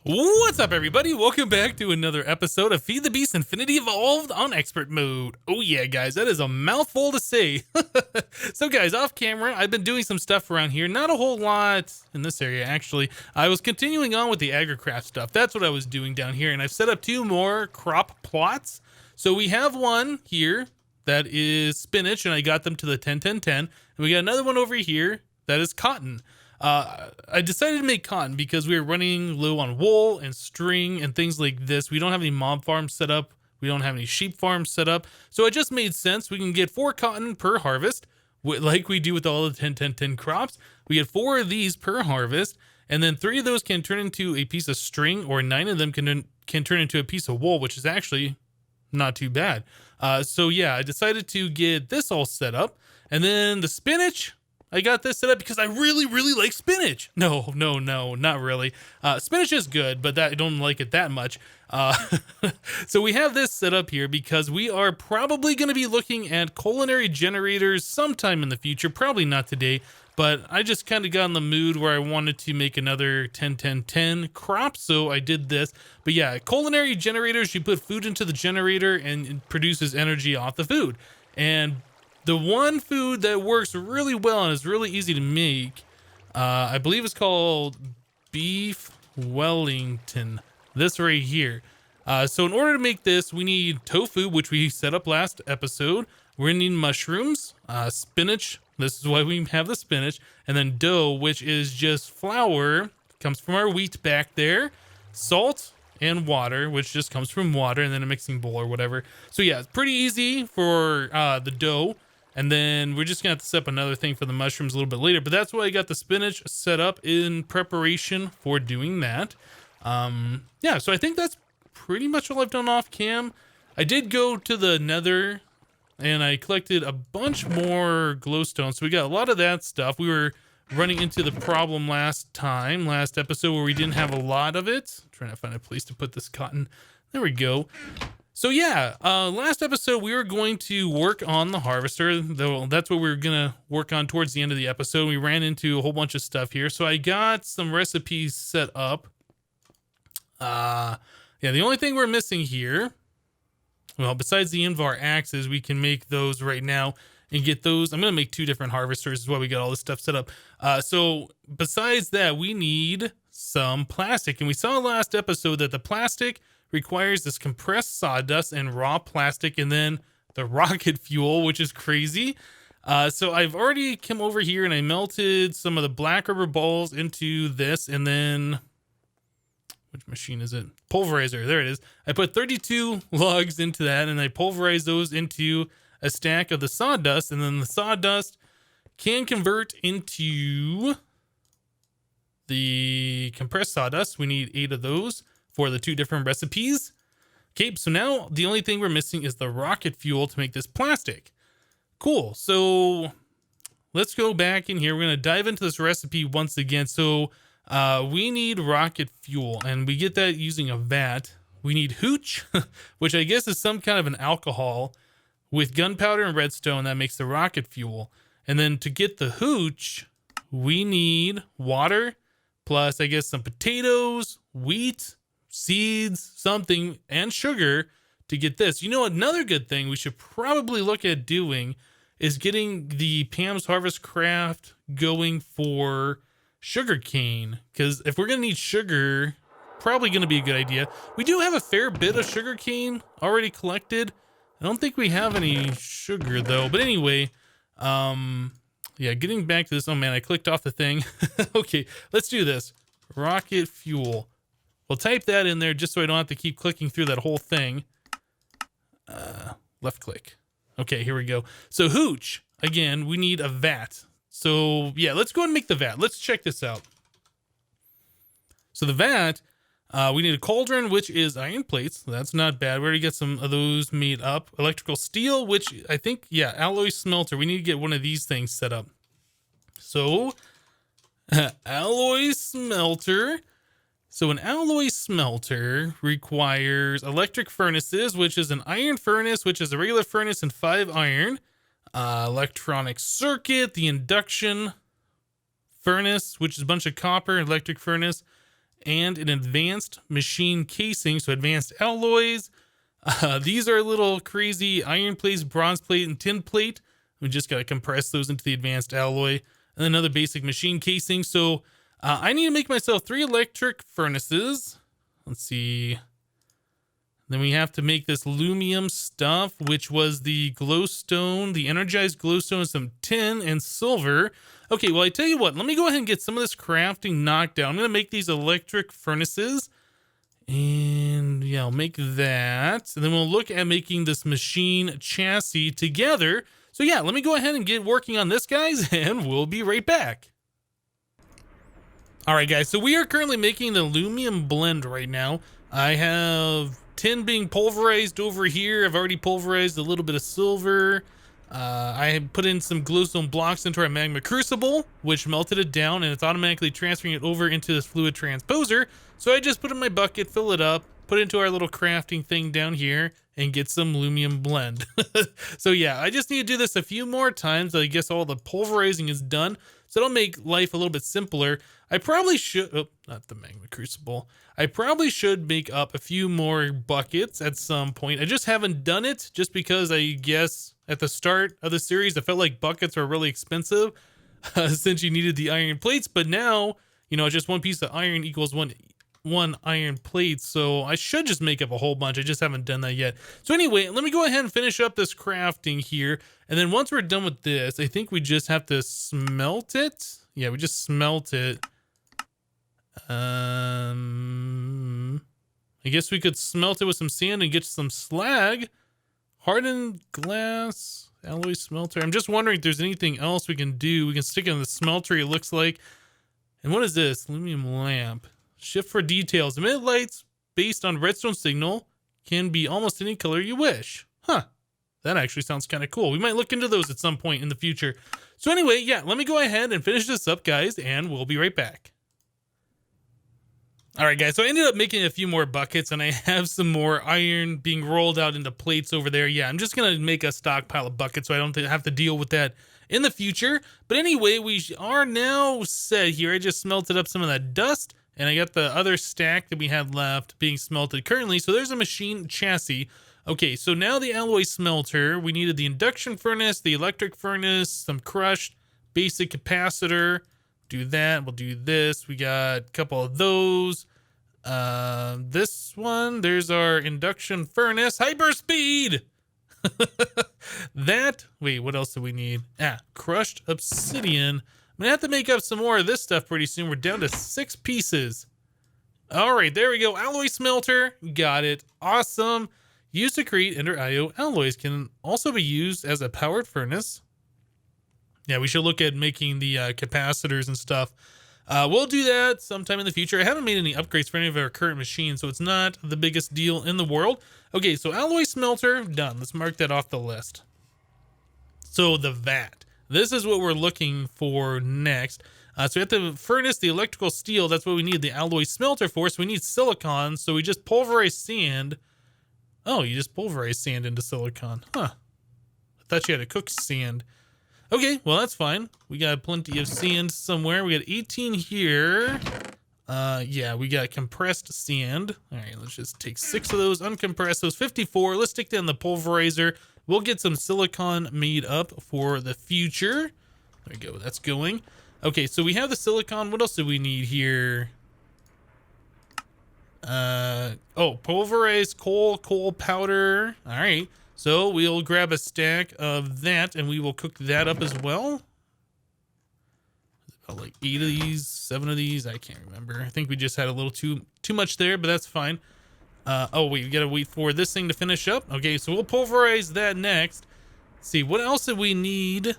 What's up, everybody? Welcome back to another episode of Feed the Beast Infinity Evolved on Expert Mode. Oh yeah, guys, that is a mouthful to say. So guys, off camera, I've been doing some stuff around here. Not a whole lot in this area, actually. I was continuing on with the agricraft stuff. That's what I was doing down here, and I've set up 2 more crop plots. So we have one here that is spinach, and I got them to the 10-10-10. And we got another one over here that is cotton. I decided to make cotton because we were running low on wool and string and things like this. We don't have any mob farms set up. We don't have any sheep farms set up. So it just made sense. We can get 4 cotton per harvest, like we do with all the 10-10-10 crops. We get 4 of these per harvest, and then 3 of those can turn into a piece of string, or 9 of them can turn into a piece of wool, which is actually not too bad. So yeah, I decided to get this all set up, and then the spinach, I got this set up because I really like spinach. No, not really. Spinach is good, but I don't like it that much. So we have this set up here because we are probably going to be looking at culinary generators sometime in the future. Probably not today, but I just kind of got in the mood where I wanted to make another 10-10-10 crop, so I did this. But yeah, culinary generators, you put food into the generator and it produces energy off the food. And the one food that works really well and is really easy to make, I believe it's called beef Wellington. This right here. So in order to make this, we need tofu, which we set up last episode. We're gonna need mushrooms, spinach. This is why we have the spinach, and then dough, which is just flour. Comes from our wheat back there. Salt and water, which just comes from water, and then a mixing bowl or whatever. So yeah, it's pretty easy for the dough. And then we're just gonna have to set up another thing for the mushrooms a little bit later. But that's why I got the spinach set up in preparation for doing that. Yeah, so I think that's pretty much all I've done off cam. I did go to the nether and I collected a bunch more glowstone. So we got a lot of that stuff. We were running into the problem last episode, where we didn't have a lot of it. I'm trying to find a place to put this cotton. There we go. So yeah, last episode we were going to work on the harvester, though that's what we were gonna work on towards the end of the episode. We ran into a whole bunch of stuff here, so I got some recipes set up. Yeah, the only thing we're missing here, well, besides the Invar axes, we can make those right now and get those. I'm gonna make 2 different harvesters, is why we got all this stuff set up. So besides that, we need some plastic, and we saw last episode that the plastic requires this compressed sawdust and raw plastic, and then the rocket fuel, which is crazy. So I've already come over here and I melted some of the black rubber balls into this, and then which machine is it? Pulverizer. There it is. I put 32 logs into that, and I pulverized those into a stack of the sawdust, and then the sawdust can convert into the compressed sawdust. We need 8 of those for the 2 different recipes. Okay, so now the only thing we're missing is the rocket fuel to make this plastic. Cool, so let's go back in here. We're gonna dive into this recipe once again. So we need rocket fuel, and we get that using a vat. We need hooch, which I guess is some kind of an alcohol with gunpowder and redstone that makes the rocket fuel. And then to get the hooch, we need water, plus I guess some potatoes, wheat, seeds, something, and sugar to get this. You know, another good thing we should probably look at doing is getting the Pam's Harvest Craft going for sugar cane, because if we're gonna need sugar, probably gonna be a good idea. We do have a fair bit of sugar cane already collected. I don't think we have any sugar though, but anyway, yeah, getting back to this. Oh man, I clicked off the thing. Okay, let's do this. Rocket fuel. We'll type that in there just so I don't have to keep clicking through that whole thing. Left click. Okay, here we go. So hooch, again, we need a vat. So yeah, let's go ahead and make the vat. Let's check this out. So the vat, we need a cauldron, which is iron plates. That's not bad. We already get some of those made up. Electrical steel, which I think, yeah, alloy smelter. We need to get one of these things set up. So alloy smelter. So an alloy smelter requires electric furnaces, which is an iron furnace, which is a regular furnace and 5 iron. Electronic circuit, the induction furnace, which is a bunch of copper, electric furnace, and an advanced machine casing. So advanced alloys. These are little crazy iron plates, bronze plate, and tin plate. We just got to compress those into the advanced alloy. And then another basic machine casing. So I need to make myself 3 electric furnaces. Let's see. Then we have to make this lumium stuff, which was the glowstone, the energized glowstone, some tin and silver. Okay, well, I tell you what, let me go ahead and get some of this crafting knocked down. I'm going to make these electric furnaces. And yeah, I'll make that. And then we'll look at making this machine chassis together. So yeah, let me go ahead and get working on this, guys, and we'll be right back. All right, guys, so we are currently making the lumium blend right now. I have tin being pulverized over here. I've already pulverized a little bit of silver. I have put in some glowstone blocks into our magma crucible, which melted it down, and it's automatically transferring it over into this fluid transposer. So I just put it in my bucket, fill it up, put it into our little crafting thing down here, and get some lumium blend. So yeah, I just need to do this a few more times. I guess all the pulverizing is done. So it'll make life a little bit simpler. I probably should, oh, not the magma crucible. I probably should make up a few more buckets at some point. I just haven't done it just because I guess at the start of the series, I felt like buckets were really expensive since you needed the iron plates. But now, you know, just one piece of iron equals one iron plate. So I should just make up a whole bunch. I just haven't done that yet. So anyway, let me go ahead and finish up this crafting here. And then once we're done with this, I think we just have to smelt it. Yeah, we just smelt it. I guess we could smelt it with some sand and get some slag. Hardened glass, alloy smelter. I'm just wondering if there's anything else we can do. We can stick it in the smelter, it looks like. And what is this? Aluminum lamp. Shift for details. Emit lights based on redstone signal can be almost any color you wish. Huh. That actually sounds kind of cool. We might look into those at some point in the future. So anyway, yeah, let me go ahead and finish this up, guys, and we'll be right back. All right, guys, so I ended up making a few more buckets, and I have some more iron being rolled out into plates over there. Yeah, I'm just going to make a stockpile of buckets so I don't have to deal with that in the future. But anyway, we are now set here. I just smelted up some of that dust, and I got the other stack that we had left being smelted currently. So there's a machine chassis. Okay, so now the alloy smelter. We needed the induction furnace, the electric furnace, some crushed basic capacitor. Do that. We'll do this. We got a couple of those. This one, there's our induction furnace. Hyperspeed! Wait, what else do we need? Crushed obsidian. I'm gonna have to make up some more of this stuff pretty soon. We're down to 6 pieces. All right, there we go. Alloy smelter. Got it. Awesome. Used to create Ender IO alloys. Can also be used as a powered furnace. Yeah, we should look at making the capacitors and stuff. We'll do that sometime in the future. I haven't made any upgrades for any of our current machines, so it's not the biggest deal in the world. Okay, so alloy smelter, done. Let's mark that off the list. So the vat. This is what we're looking for next. So we have the furnace, the electrical steel. That's what we need the alloy smelter for. So we need silicon. So we just pulverize sand. Oh, you just pulverize sand into silicon. Huh. I thought you had to cook sand. Okay, well, that's fine. We got plenty of sand somewhere. We got 18 here. Yeah, we got compressed sand. All right, let's just take 6 of those, uncompress those. 54. Let's stick that in the pulverizer. We'll get some silicon made up for the future. There we go. That's going. Okay, so we have the silicon. What else do we need here? Oh, pulverized coal powder. All right. So we'll grab a stack of that and we will cook that up as well. About like 8 of these, 7 of these. I can't remember. I think we just had a little too much there, but that's fine. Oh wait, we gotta wait for this thing to finish up. Okay, so we'll pulverize that next. Let's see, what else did we need?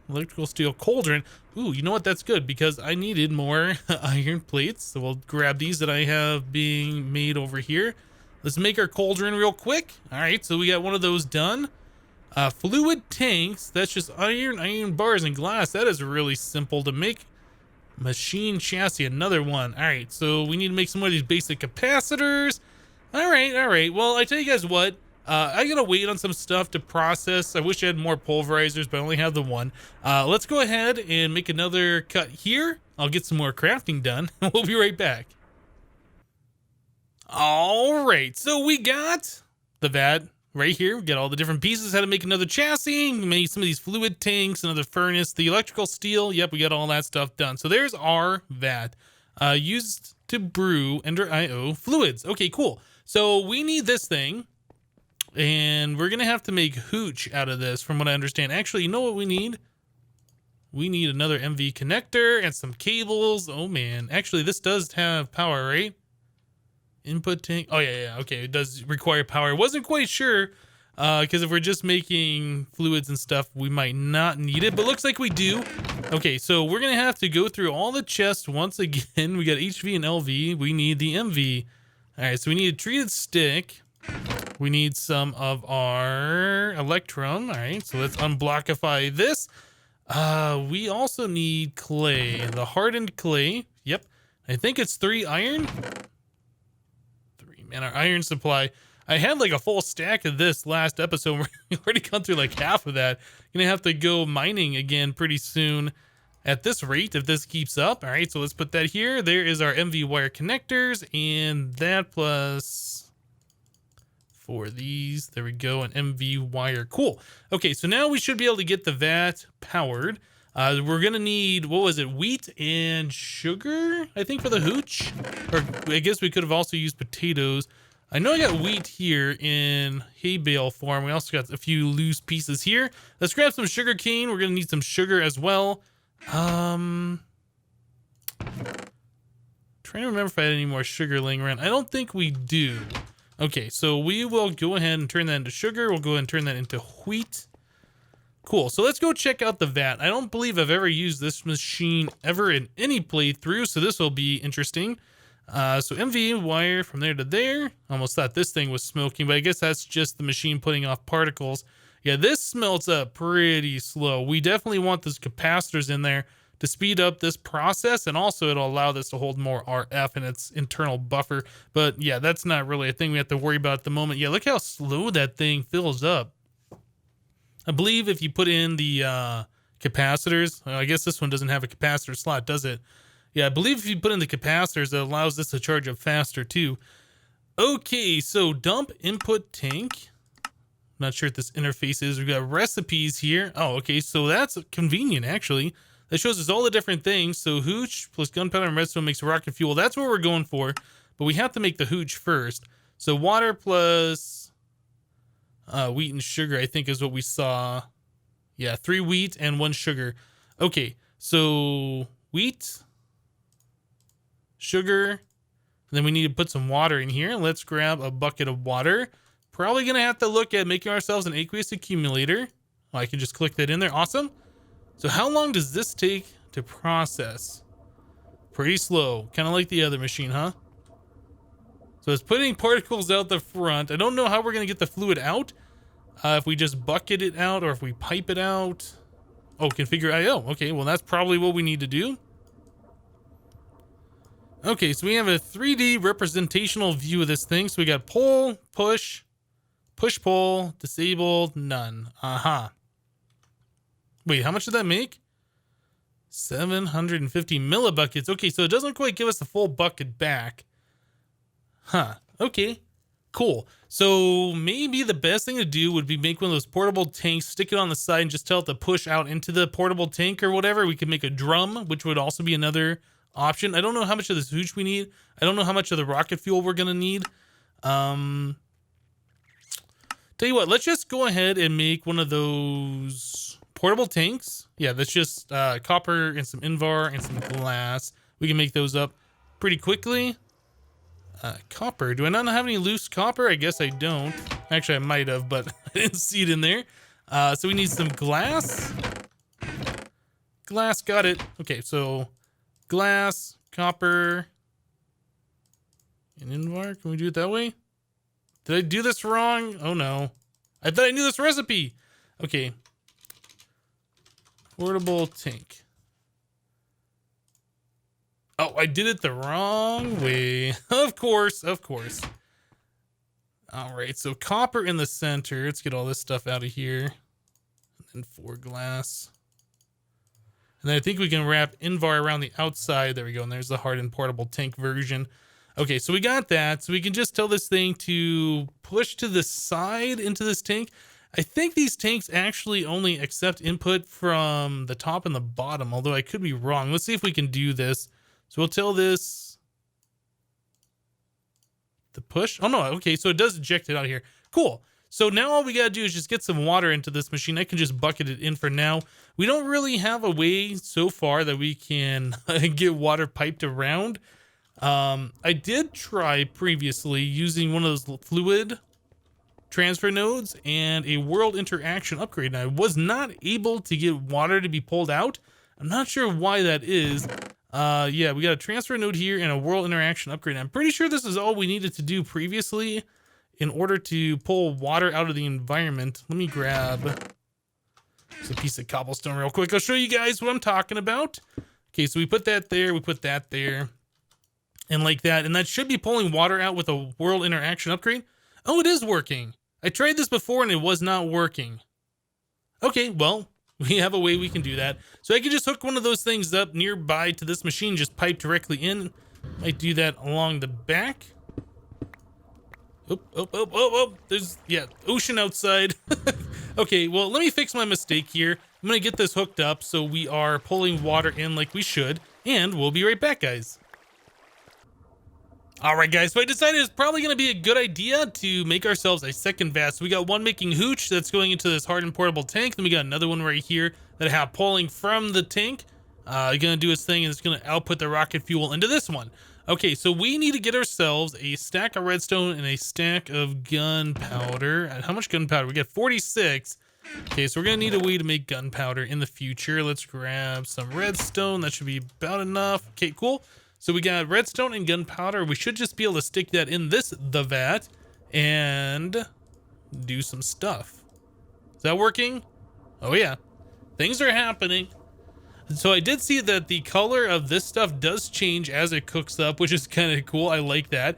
Electrical steel cauldron. Ooh, you know what? That's good because I needed more iron plates. So we'll grab these that I have being made over here. Let's make our cauldron real quick. All right, so we got one of those done. Fluid tanks. That's just iron bars, and glass. That is really simple to make. Machine chassis, another one. All right, so we need to make some more of these basic capacitors. All right. Well, I tell you guys what. I gotta wait on some stuff to process. I wish I had more pulverizers, but I only have the one. Let's go ahead and make another cut here. I'll get some more crafting done. We'll be right back. All right, so we got the vat right here. We got all the different pieces, how to make another chassis, make some of these fluid tanks, another furnace, the electrical steel. Yep, we got all that stuff done. So there's our vat used to brew Ender IO fluids. Okay, cool. So we need this thing, and we're going to have to make hooch out of this from what I understand. Actually, you know what we need? We need another MV connector and some cables. Oh, man. Actually, this does have power, right? Input tank. Oh, yeah. Okay, it does require power. I wasn't quite sure because if we're just making fluids and stuff, we might not need it, but looks like we do. Okay, so we're going to have to go through all the chests once again. We got HV and LV. We need the MV. All right, so we need a treated stick. We need some of our electrum. All right, so let's unblockify this. We also need clay, the hardened clay. Yep, I think it's 3 iron. And our iron supply, I had like a full stack of this last episode. We already gone through like half of that. Gonna have to go mining again pretty soon at this rate if this keeps up. All right, so let's put that here. There is our MV wire connectors, and that plus 4 of these. There we go, an MV wire. Cool. Okay, so now we should be able to get the vat powered. We're gonna need, what was it, wheat and sugar, I think, for the hooch? Or I guess we could have also used potatoes. I know I got wheat here in hay bale form. We also got a few loose pieces here. Let's grab some sugar cane. We're gonna need some sugar as well. Trying to remember if I had any more sugar laying around. I don't think we do. Okay, so we will go ahead and turn that into sugar. We'll go ahead and turn that into wheat. Cool, so let's go check out the vat. I don't believe I've ever used this machine ever in any playthrough, so this will be interesting. So MV wire from there to there. Almost thought this thing was smoking, but I guess that's just the machine putting off particles. Yeah, this smelts up pretty slow. We definitely want those capacitors in there to speed up this process, and also it'll allow this to hold more RF in its internal buffer. But yeah, that's not really a thing we have to worry about at the moment. Yeah, look how slow that thing fills up. I believe if you put in the capacitors, I guess this one doesn't have a capacitor slot, does it? Yeah, I believe if you put in the capacitors, it allows this to charge up faster too. Okay, so dump input tank. Not sure what this interface is. We've got recipes here. Oh, okay, so that's convenient actually. That shows us all the different things. So hooch plus gunpowder and redstone makes rocket fuel. That's what we're going for, but we have to make the hooch first. So water plus wheat and sugar, I think, is what we saw. Yeah, 3 wheat and 1 sugar. Okay, so wheat, sugar, and then we need to put some water in here. Let's grab a bucket of water. Probably gonna have to look at making ourselves an aqueous accumulator. Oh, I can just click that in there. Awesome. So how long does this take to process? Pretty slow, kind of like the other machine, huh? So it's putting particles out the front. I don't know how we're going to get the fluid out. If we just bucket it out or if we pipe it out. Oh, configure IO. Okay, well, that's probably what we need to do. Okay, so we have a 3D representational view of this thing. So we got pull, push, pull, disabled, none. Aha. Wait, how much did that make? 750 millibuckets. Okay, so it doesn't quite give us the full bucket back. Huh. Okay. Cool. So maybe the best thing to do would be make one of those portable tanks, stick it on the side, and just tell it to push out into the portable tank or whatever. We could make a drum, which would also be another option. I don't know how much of this hooch we need. I don't know how much of the rocket fuel we're going to need. Tell you what, let's just go ahead and make one of those portable tanks. Yeah, that's just copper and some invar and some glass. We can make those up pretty quickly. Copper. Do I not have any loose copper? I guess I don't. Actually, I might have, but I didn't see it in there. So we need some glass. Glass, got it. Okay, so glass, copper, and invar. Can we do it that way? Did I do this wrong? Oh no. I thought I knew this recipe. Okay. Portable tank. Oh, I did it the wrong way. Of course, of course. All right, so copper in the center. Let's get all this stuff out of here. And then 4 glass. And then I think we can wrap invar around the outside. There we go. And there's the hardened portable tank version. Okay, so we got that. So we can just tell this thing to push to the side into this tank. I think these tanks actually only accept input from the top and the bottom, although I could be wrong. Let's see if we can do this. So we'll tell this the push. Oh no, okay, so it does eject it out of here. Cool. So now all we gotta do is just get some water into this machine. I can just bucket it in for now. We don't really have a way so far that we can get water piped around. I did try previously using one of those fluid transfer nodes and a world interaction upgrade, and I was not able to get water to be pulled out. I'm not sure why that is. Yeah, we got a transfer node here and a world interaction upgrade. I'm pretty sure this is all we needed to do previously in order to pull water out of the environment. Let me grab just a piece of cobblestone real quick. I'll show you guys what I'm talking about. Okay, so we put that there, we put that there, and like that, and that should be pulling water out with a world interaction upgrade. Oh, it is working. I tried this before and it was not working. Okay, well, we have a way we can do that. So I can just hook one of those things up nearby to this machine, just pipe directly in. Might do that along the back. Oh, there's, yeah, ocean outside. Okay, well, let me fix my mistake here. I'm gonna get this hooked up so we are pulling water in like we should, and we'll be right back, guys. All right, guys, so I decided it's probably going to be a good idea to make ourselves a second vat. So we got one making hooch that's going into this hardened portable tank. Then we got another one right here that I have pulling from the tank. Going to do its thing, and it's going to output the rocket fuel into this one. Okay, so we need to get ourselves a stack of redstone and a stack of gunpowder. How much gunpowder? We got 46. Okay, so we're going to need a way to make gunpowder in the future. Let's grab some redstone. That should be about enough. Okay, cool. So we got redstone and gunpowder. We should just be able to stick that in the vat and do some stuff. Is that working? Oh yeah, things are happening. So I did see that the color of this stuff does change as it cooks up, which is kind of cool. I like that.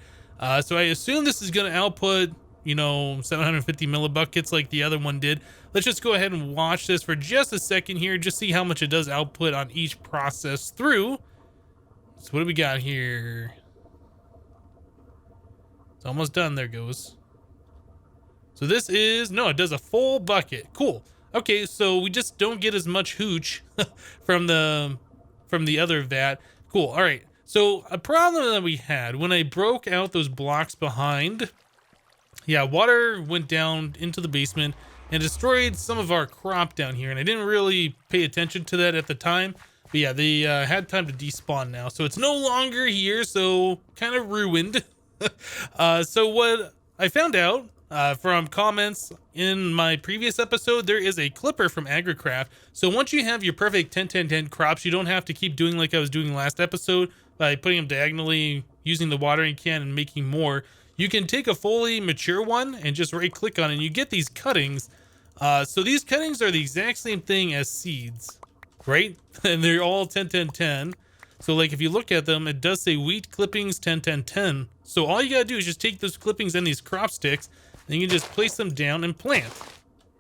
So I assume this is going to output, 750 millibuckets like the other one did. Let's just go ahead and watch this for just a second here, just see how much it does output on each process through. So what do we got here? It's almost done. There goes. So this is, no, it does a full bucket. Cool. Okay, so we just don't get as much hooch from the other vat. Cool. All right. So a problem that we had when I broke out those blocks behind, yeah, water went down into the basement and destroyed some of our crop down here, and I didn't really pay attention to that at the time. But yeah, they had time to despawn now, so it's no longer here, so kind of ruined. So what I found out from comments in my previous episode, there is a clipper from AgriCraft. So once you have your perfect 10-10-10 crops, you don't have to keep doing like I was doing last episode by putting them diagonally, using the watering can and making more. You can take a fully mature one and just right click on it and you get these cuttings. So these cuttings are the exact same thing as seeds, right? And they're all 10-10-10. So like if you look at them, it does say wheat clippings 10-10-10. So all you gotta do is just take those clippings and these crop sticks and you can just place them down and plant.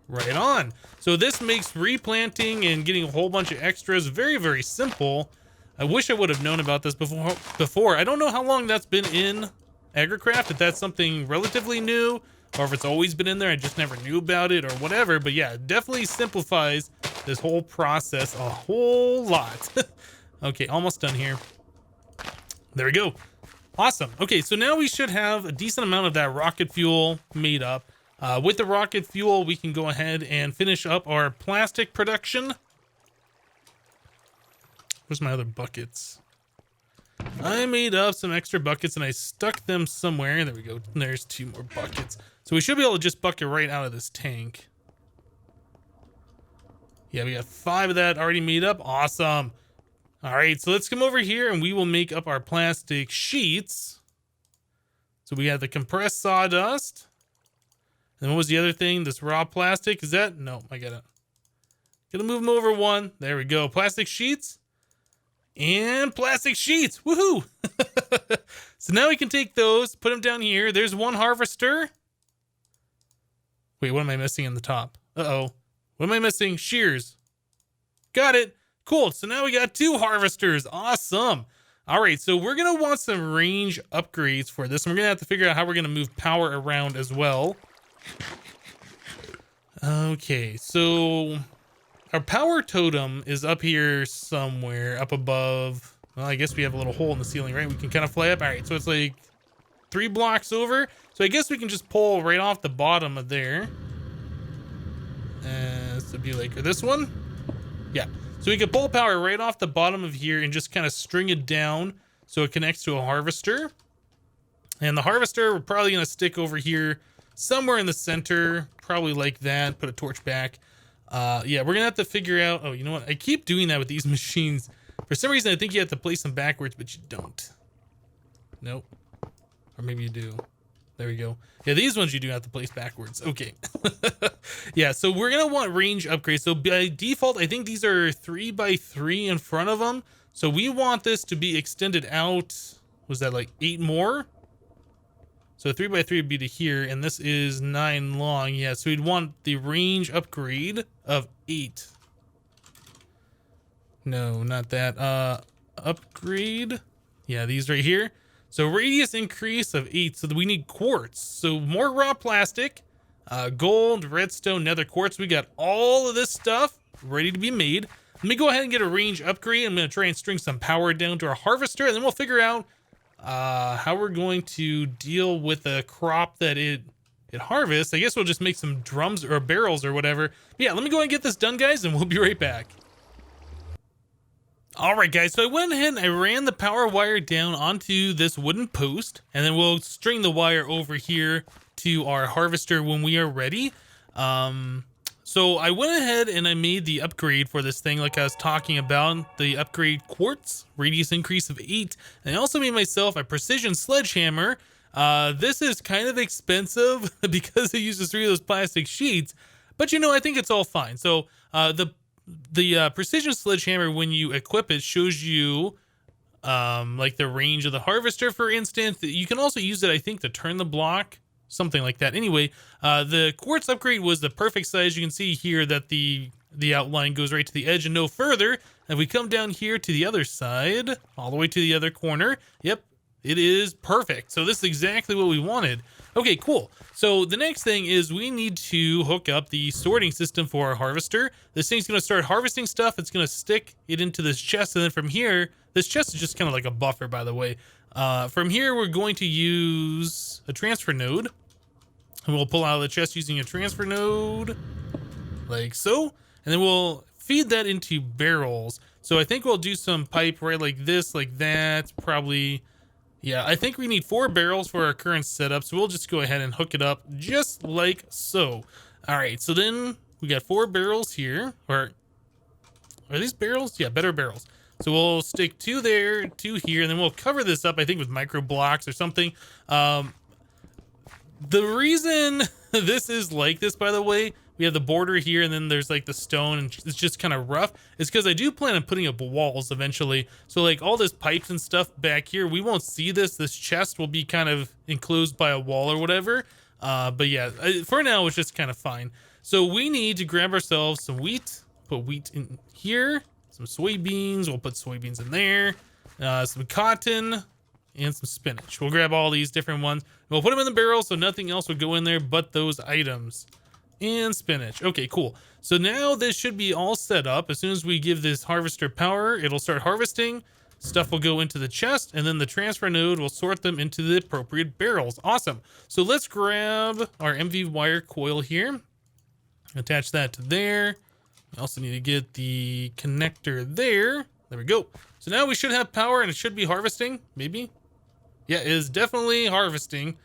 Right on. So this makes replanting and getting a whole bunch of extras very, very simple. I wish I would have known about this before. I don't know how long that's been in AgriCraft, if that's something relatively new or if it's always been in there, I just never knew about it or whatever. But yeah, it definitely simplifies this whole process a whole lot. Okay, almost done here. There we go. Awesome. Okay, so now we should have a decent amount of that rocket fuel made up. With the rocket fuel, we can go ahead and finish up our plastic production. Where's my other buckets? I made up some extra buckets and I stuck them somewhere. There we go. There's 2 more buckets. So we should be able to just bucket right out of this tank. Yeah, we got 5 of that already made up. Awesome. All right, so let's come over here and we will make up our plastic sheets. So we have the compressed sawdust. And what was the other thing? This raw plastic? Is that? No, I gotta move them over 1. There we go. Plastic sheets. And plastic sheets. Woohoo! So now we can take those, put them down here. There's 1 harvester. Wait, what am I missing in the top? Uh-oh. What am I missing? Shears. Got it. Cool. So now we got 2 harvesters. Awesome. All right, so we're gonna want some range upgrades for this, and we're gonna have to figure out how we're gonna move power around as well. Okay, so our power totem is up here somewhere up above. Well, I guess we have a little hole in the ceiling, right? We can kind of fly up. All right, so it's like 3 blocks over. So I guess we can just pull right off the bottom of there. This would be like, or this one? Yeah. So we could pull power right off the bottom of here and just kind of string it down so it connects to a harvester. And the harvester, we're probably going to stick over here somewhere in the center, probably like that. Put a torch back. Yeah, we're going to have to figure out. Oh, you know what? I keep doing that with these machines. For some reason, I think you have to place them backwards, but you don't. Nope. Or maybe you do. There we go. Yeah, these ones you do have to place backwards. Okay. Yeah, so we're going to want range upgrades. So by default, I think these are 3x3 in front of them. So we want this to be extended out. Was that like 8 more? So 3x3 would be to here, and this is 9 long. Yeah, so we'd want the range upgrade of 8. No, not that. Upgrade. Yeah, these right here. So radius increase of 8. So we need quartz. So more raw plastic, gold, redstone, nether quartz. We got all of this stuff ready to be made. Let me go ahead and get a range upgrade. I'm going to try and string some power down to our harvester, and then we'll figure out how we're going to deal with the crop that it harvests. I guess we'll just make some drums or barrels or whatever. But yeah, let me go and get this done, guys, and we'll be right back. Alright guys, so I went ahead and I ran the power wire down onto this wooden post, and then we'll string the wire over here to our harvester when we are ready. So I went ahead and I made the upgrade for this thing like I was talking about, the upgrade quartz, radius increase of 8, and I also made myself a precision sledgehammer. This is kind of expensive because it uses 3 of those plastic sheets, but you know, I think it's all fine. So the precision sledgehammer, when you equip it, shows you like the range of the harvester, for instance. You can also use it, I think, to turn the block, something like that. Anyway, the quartz upgrade was the perfect size. You can see here that the outline goes right to the edge and no further. If we come down here to the other side, all the way to the other corner, yep, it is perfect. So this is exactly what we wanted. Okay, cool. So the next thing is we need to hook up the sorting system for our harvester. This thing's going to start harvesting stuff. It's going to stick it into this chest. And then from here, this chest is just kind of like a buffer, by the way. From here, we're going to use a transfer node. And we'll pull out of the chest using a transfer node, like so. And then we'll feed that into barrels. So I think we'll do some pipe right like this, like that, probably. Yeah, I think we need 4 barrels for our current setup, so we'll just go ahead and hook it up just like so. All right, so then we got 4 barrels here. Or are these barrels? Yeah, better barrels. So we'll stick 2 there, 2 here, and then we'll cover this up, I think, with micro blocks or something. The reason this is like this, by the way, we have the border here, and then there's like the stone, and it's just kind of rough. It's because I do plan on putting up walls eventually. So like all this pipes and stuff back here, we won't see this. This chest will be kind of enclosed by a wall or whatever. But yeah, for now, it's just kind of fine. So we need to grab ourselves some wheat, put wheat in here, some soybeans. We'll put soybeans in there, some cotton, and some spinach. We'll grab all these different ones. We'll put them in the barrel so nothing else would go in there but those items. And spinach. Okay, cool. So now this should be all set up. As soon as we give this harvester power, it'll start harvesting. Stuff will go into the chest, and then the transfer node will sort them into the appropriate barrels. Awesome. So let's grab our MV wire coil here. Attach that to there. We also need to get the connector there. There we go. So now we should have power, and it should be harvesting, maybe. Yeah, it is definitely harvesting.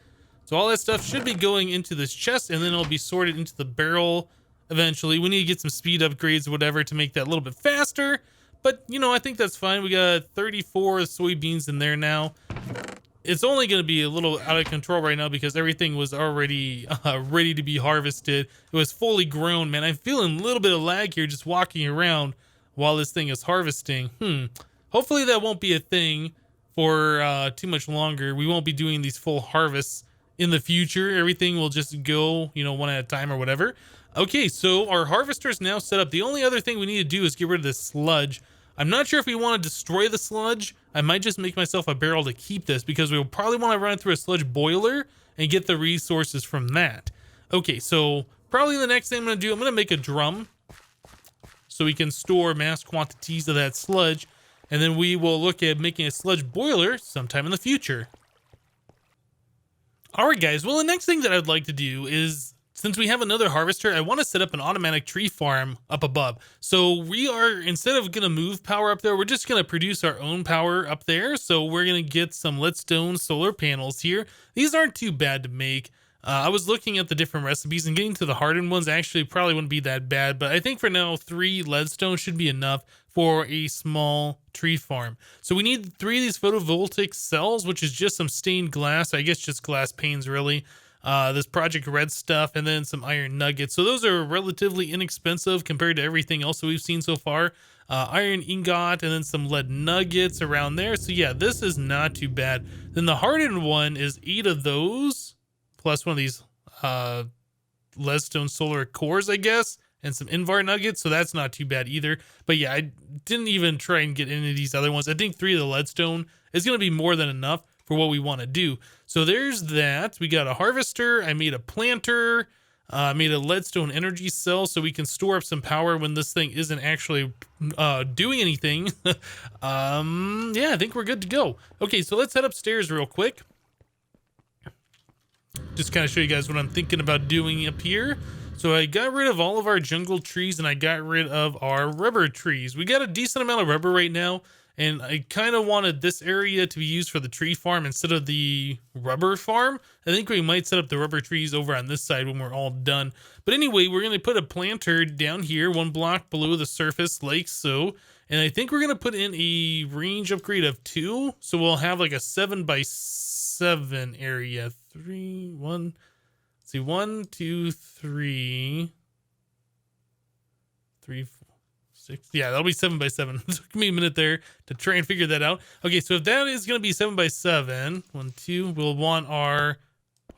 So all that stuff should be going into this chest, and then it'll be sorted into the barrel eventually. We need to get some speed upgrades or whatever to make that a little bit faster. But, you know, I think that's fine. We got 34 soybeans in there now. It's only going to be a little out of control right now because everything was already ready to be harvested. It was fully grown, man. I'm feeling a little bit of lag here just walking around while this thing is harvesting. Hopefully that won't be a thing for too much longer. We won't be doing these full harvests in the future. Everything will just go, you know, one at a time or whatever. Okay, so our harvester is now set up. The only other thing we need to do is get rid of this sludge. I'm not sure if we want to destroy the sludge. I might just make myself a barrel to keep this because we'll probably want to run it through a sludge boiler and get the resources from that. Okay, so probably the next thing I'm going to do, I'm going to make a drum so we can store mass quantities of that sludge, and then we will look at making a sludge boiler sometime in the future. All right, guys. Well, the next thing that I'd like to do is, since we have another harvester, I want to set up an automatic tree farm up above. So we are, instead of going to move power up there, we're just going to produce our own power up there. So we're going to get some leadstone solar panels here. These aren't too bad to make. I was looking at the different recipes, and getting to the hardened ones actually probably wouldn't be that bad. But I think for now, 3 leadstone should be enough for a small tree farm. So we need 3 of these photovoltaic cells, which is just some stained glass. I guess just glass panes, really. This Project Red stuff, and then some iron nuggets. So those are relatively inexpensive compared to everything else that we've seen so far. Iron ingot, and then some lead nuggets around there. So yeah, this is not too bad. Then the hardened one is 8 of those, plus one of these leadstone solar cores, I guess, and some Invar nuggets. So that's not too bad either. But yeah, I didn't even try and get any of these other ones. I think 3 of the leadstone is going to be more than enough for what we want to do. So there's that. We got a harvester. I made a planter. Made a leadstone energy cell so we can store up some power when this thing isn't actually doing anything. Yeah, I think we're good to go. Okay, so let's head upstairs real quick. Just kind of show you guys what I'm thinking about doing up here. So I got rid of all of our jungle trees, and I got rid of our rubber trees. We got a decent amount of rubber right now, and I kind of wanted this area to be used for the tree farm instead of the rubber farm. I think we might set up the rubber trees over on this side when we're all done. But anyway, we're going to put a planter down here, 1 block below the surface, like so. And I think we're going to put in a range upgrade of 2. So we'll have like a 7x7 area. 3, 1, let's see, 1, 2, 3, 4, 6. Yeah, that'll be 7x7. It took me a minute there to try and figure that out. Okay, so if that is going to be 7x7, 1, 2, we'll want our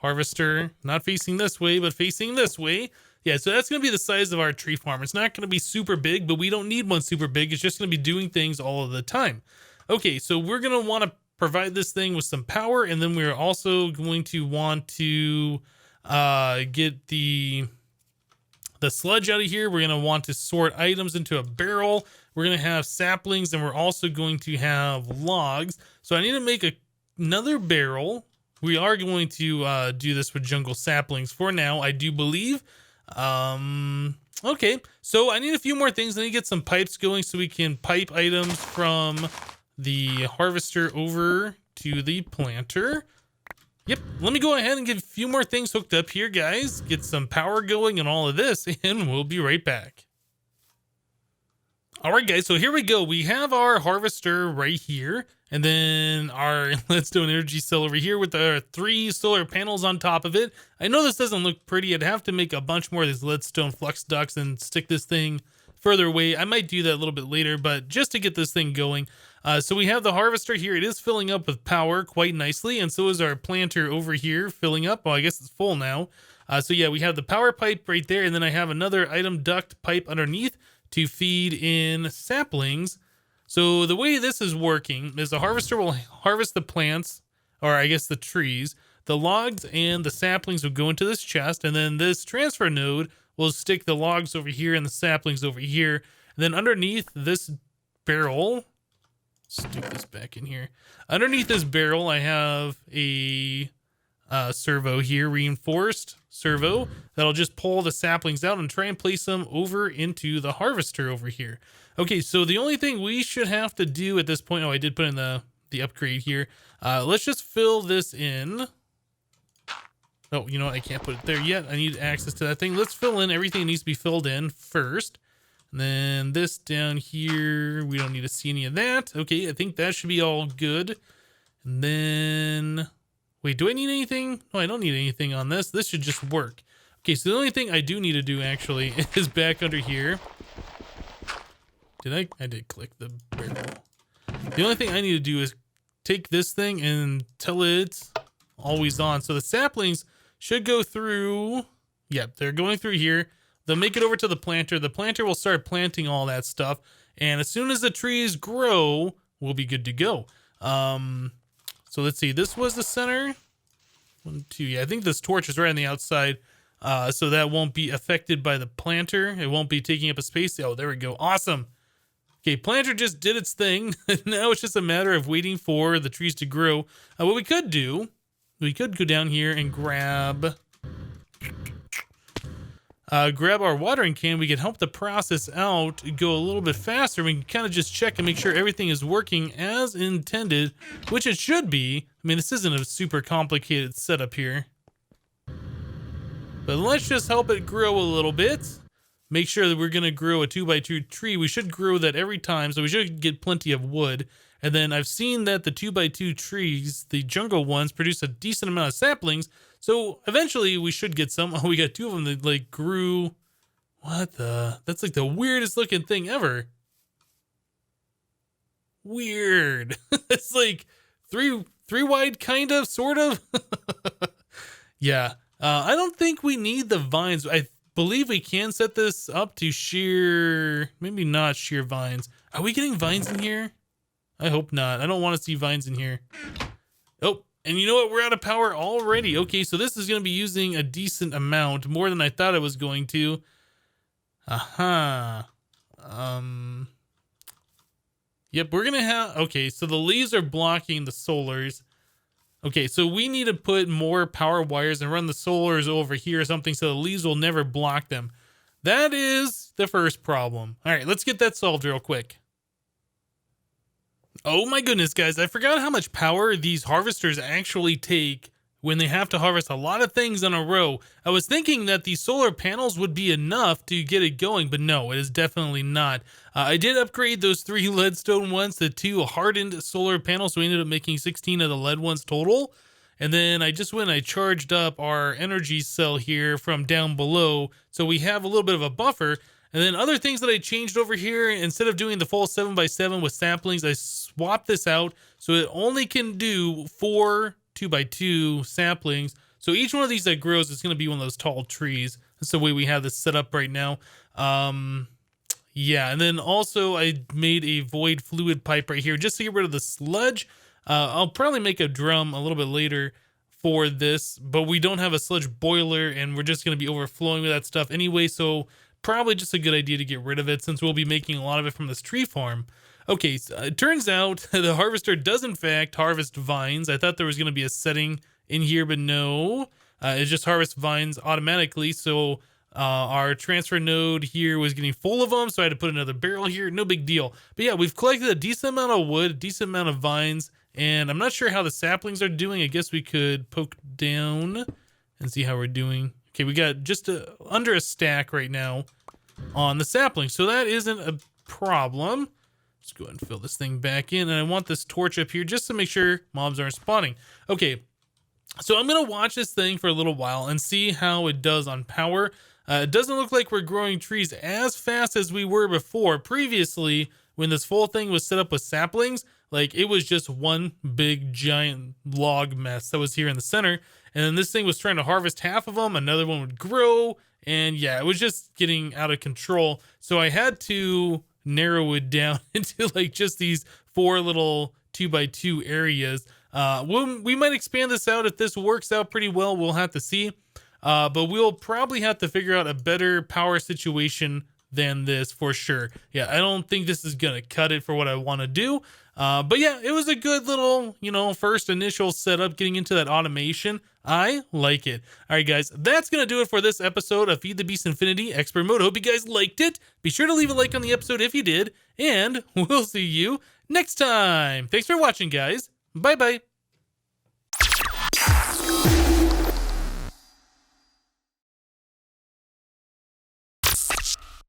harvester not facing this way, but facing this way. Yeah, so that's going to be the size of our tree farm. It's not going to be super big, but we don't need one super big. It's just going to be doing things all of the time. Okay, so we're going to want to provide this thing with some power, and then we're also going to want to get the sludge out of here. We're going to want to sort items into a barrel. We're going to have saplings, and we're also going to have logs. So I need to make another barrel. We are going to do this with jungle saplings for now, I do believe. Okay, so I need a few more things. I need to get some pipes going so we can pipe items from the harvester over to the planter. Yep, let me go ahead and get a few more things hooked up here, guys. Get some power going and all of this, and we'll be right back. All right, guys, so here we go. We have our harvester right here, and then our leadstone energy cell over here with our 3 solar panels on top of it. I know this doesn't look pretty. I'd have to make a bunch more of these leadstone flux ducts and stick this thing further away. I might do that a little bit later, but just to get this thing going. So we have the harvester here. It is filling up with power quite nicely, and so is our planter over here filling up. Well, I guess it's full now. So yeah, we have the power pipe right there, and then I have another item duct pipe underneath to feed in saplings. So the way this is working is the harvester will harvest the plants, or I guess the trees. The logs and the saplings will go into this chest, and then this transfer node will stick the logs over here and the saplings over here. And then underneath this barrel, stick this back in here. Underneath this barrel, I have a servo here, reinforced servo, that'll just pull the saplings out and try and place them over into the harvester over here. Okay, so the only thing we should have to do at this point, oh, I did put in the upgrade here. Let's just fill this in. Oh, you know what? I can't put it there yet. I need access to that thing. Let's fill in everything that needs to be filled in first. And then this down here, we don't need to see any of that. Okay, I think that should be all good. And then, wait, do I need anything? No, I don't need anything on this. This should just work. Okay, so the only thing I do need to do actually is back under here. Did I did click the barrel. The only thing I need to do is take this thing and tell it always on. So the saplings should go through. Yep, they're going through here. They'll make it over to the planter. The planter will start planting all that stuff. And as soon as the trees grow, we'll be good to go. So let's see. This was the center. 1, 2. Yeah, I think this torch is right on the outside. So that won't be affected by the planter. It won't be taking up a space. Oh, there we go. Awesome. Okay, planter just did its thing. Now it's just a matter of waiting for the trees to grow. What we could do, we could go down here and grab our watering can. We can help the process out go a little bit faster. We can kind of just check and make sure everything is working as intended, which it should be. I mean, this isn't a super complicated setup here. But let's just help it grow a little bit. Make sure that we're going to grow a 2x2 tree. We should grow that every time, so we should get plenty of wood. And then I've seen that the 2x2 trees, the jungle ones, produce a decent amount of saplings. So eventually we should get some. Oh, we got 2 of them that like grew. What the? That's like the weirdest looking thing ever. Weird. It's like three wide, kind of, sort of. Yeah. I don't think we need the vines. I believe we can set this up to sheer, maybe not sheer vines. Are we getting vines in here? I hope not. I don't want to see vines in here. Oh, and you know what? We're out of power already. Okay, so this is going to be using a decent amount, more than I thought it was going to. Aha. Yep, we're going to have, okay, so the leaves are blocking the solars. Okay, so we need to put more power wires and run the solars over here or something so the leaves will never block them. That is the first problem. All right, let's get that solved real quick. Oh my goodness, guys, I forgot how much power these harvesters actually take when they have to harvest a lot of things in a row. I was thinking that the solar panels would be enough to get it going, but no, it is definitely not. I did upgrade those 3 leadstone ones to 2 hardened solar panels, so we ended up making 16 of the lead ones total. And then I just went and I charged up our energy cell here from down below, so we have a little bit of a buffer. And then other things that I changed over here, instead of doing the full 7x7 with saplings, I swapped this out so it only can do 4 2x2 saplings. So each one of these that grows is going to be one of those tall trees. That's the way we have this set up right now. Yeah, and then also I made a void fluid pipe right here just to get rid of the sludge. I'll probably make a drum a little bit later for this, but we don't have a sludge boiler and we're just going to be overflowing with that stuff anyway, so probably just a good idea to get rid of it since we'll be making a lot of it from this tree farm. Okay, so it turns out the harvester does in fact harvest vines. I thought there was going to be a setting in here, but no. It just harvests vines automatically, so our transfer node here was getting full of them, so I had to put another barrel here. No big deal. But yeah, we've collected a decent amount of wood, decent amount of vines, and I'm not sure how the saplings are doing. I guess we could poke down and see how we're doing. Okay, we got just under a stack right now on the sapling, so that isn't a problem. Let's go ahead and fill this thing back in, and I want this torch up here just to make sure mobs aren't spawning. Okay, so I'm going to watch this thing for a little while and see how it does on power. It doesn't look like we're growing trees as fast as we were before. Previously, when this full thing was set up with saplings, like it was just one big giant log mess that was here in the center. And then this thing was trying to harvest half of them. Another one would grow. And yeah, it was just getting out of control. So I had to narrow it down into like just these 4 little 2x2 areas. We might expand this out if this works out pretty well. We'll have to see. But we'll probably have to figure out a better power situation than this for sure. Yeah, I don't think this is going to cut it for what I want to do. But yeah, it was a good little, first initial setup getting into that automation. I like it. All right, guys, that's going to do it for this episode of Feed the Beast Infinity Expert Mode. Hope you guys liked it. Be sure to leave a like on the episode if you did, and we'll see you next time. Thanks for watching, guys. Bye-bye.